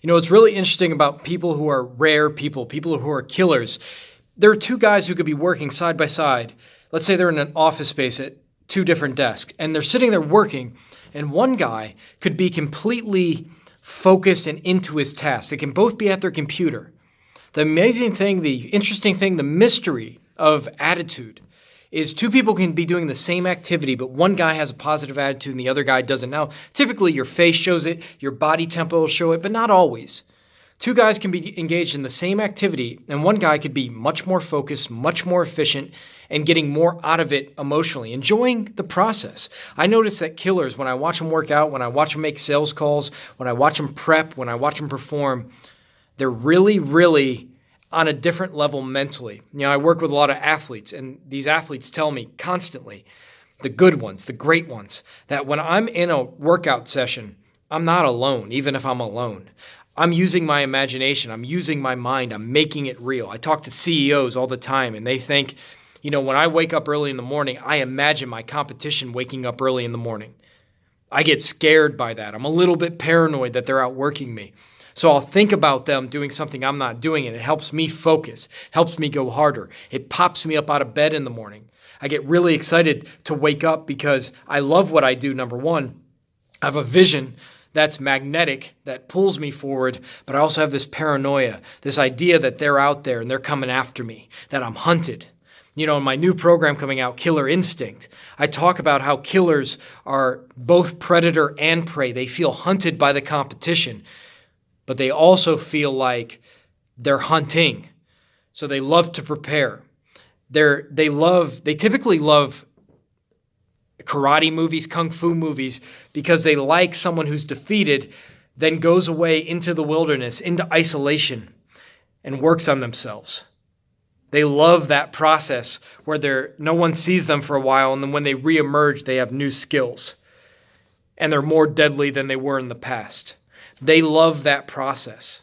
It's really interesting about people who are rare people who are killers. There are two guys who could be working side by side. Let's say they're in an office space at two different desks, and they're sitting there working, and one guy could be completely focused and into his task. They can both be at their computer. The amazing thing, the interesting thing, the mystery of attitude is two people can be doing the same activity, but one guy has a positive attitude and the other guy doesn't. Now, typically your face shows it, your body tempo will show it, but not always. Two guys can be engaged in the same activity, and one guy could be much more focused, much more efficient, and getting more out of it emotionally, enjoying the process. I notice that killers, when I watch them work out, when I watch them make sales calls, when I watch them prep, when I watch them perform, they're really, really on a different level mentally. I work with a lot of athletes, and these athletes tell me constantly, the good ones, the great ones, that when I'm in a workout session, I'm not alone, even if I'm alone. I'm using my imagination. I'm using my mind. I'm making it real. I talk to CEOs all the time, and they think, when I wake up early in the morning, I imagine my competition waking up early in the morning. I get scared by that. I'm a little bit paranoid that they're outworking me. So I'll think about them doing something I'm not doing, and it helps me focus, helps me go harder. It pops me up out of bed in the morning. I get really excited to wake up because I love what I do, number one. I have a vision that's magnetic, that pulls me forward, but I also have this paranoia, this idea that they're out there and they're coming after me, that I'm hunted. In my new program coming out, Killer Instinct, I talk about how killers are both predator and prey. They feel hunted by the competition, but they also feel like they're hunting. So they love to prepare. They typically love karate movies, kung fu movies, because they like someone who's defeated, then goes away into the wilderness, into isolation, and works on themselves. They love that process where no one sees them for a while, and then when they reemerge, they have new skills, and they're more deadly than they were in the past. They love that process.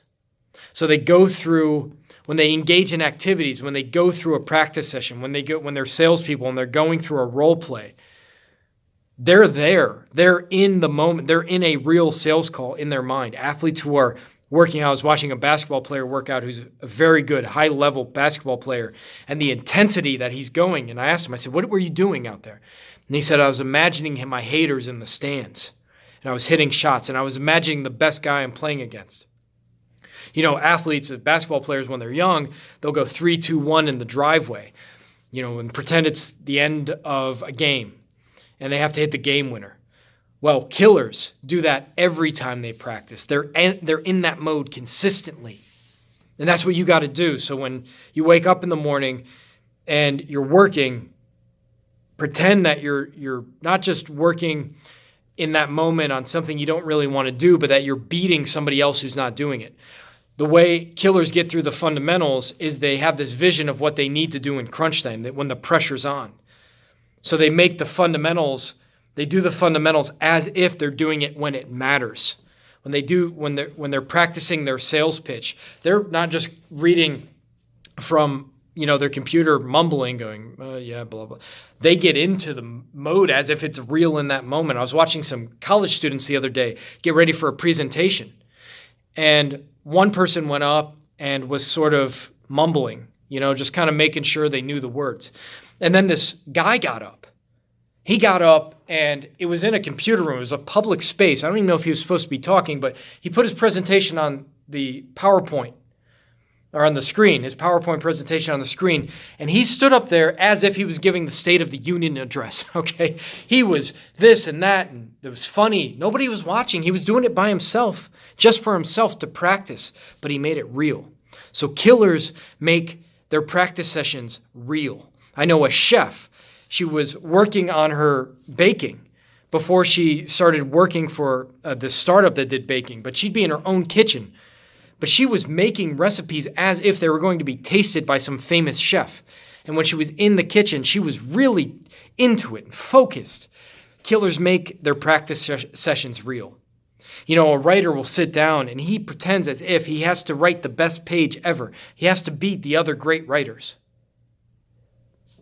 So they go through, when they engage in activities, when they go through a practice session, when they're salespeople and they're going through a role play, they're there. They're in the moment. They're in a real sales call in their mind. Athletes who are working, I was watching a basketball player work out who's a very good, high-level basketball player, and the intensity that he's going. And I asked him, I said, what were you doing out there? And he said, I was imagining my haters in the stands. And I was hitting shots, and I was imagining the best guy I'm playing against. Athletes, basketball players, when they're young, they'll go 3-2-1 in the driveway, and pretend it's the end of a game, and they have to hit the game winner. Well, killers do that every time they practice. They're in that mode consistently, and that's what you got to do. So when you wake up in the morning and you're working, pretend that you're not just working in that moment on something you don't really want to do, but that you're beating somebody else who's not doing it. The way killers get through the fundamentals is they have this vision of what they need to do in crunch time, that when the pressure's on. So they make the fundamentals, they do the fundamentals as if they're doing it when it matters. When they're practicing their sales pitch, they're not just reading from their computer mumbling, going, yeah, blah, blah. They get into the mode as if it's real in that moment. I was watching some college students the other day get ready for a presentation. And one person went up and was sort of mumbling, just kind of making sure they knew the words. And then this guy got up. He got up, and it was in a computer room. It was a public space. I don't even know if he was supposed to be talking, but he put his presentation on the PowerPoint, or on the screen, his PowerPoint presentation on the screen, and he stood up there as if he was giving the State of the Union address, okay? He was this and that, and it was funny. Nobody was watching. He was doing it by himself, just for himself to practice, but he made it real. So killers make their practice sessions real. I know a chef. She was working on her baking before she started working for the startup that did baking, but she'd be in her own kitchen. But she was making recipes as if they were going to be tasted by some famous chef. And when she was in the kitchen, she was really into it and focused. Killers make their practice sessions real. A writer will sit down and he pretends as if he has to write the best page ever. He has to beat the other great writers.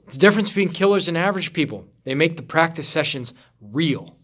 The difference between killers and average people, they make the practice sessions real.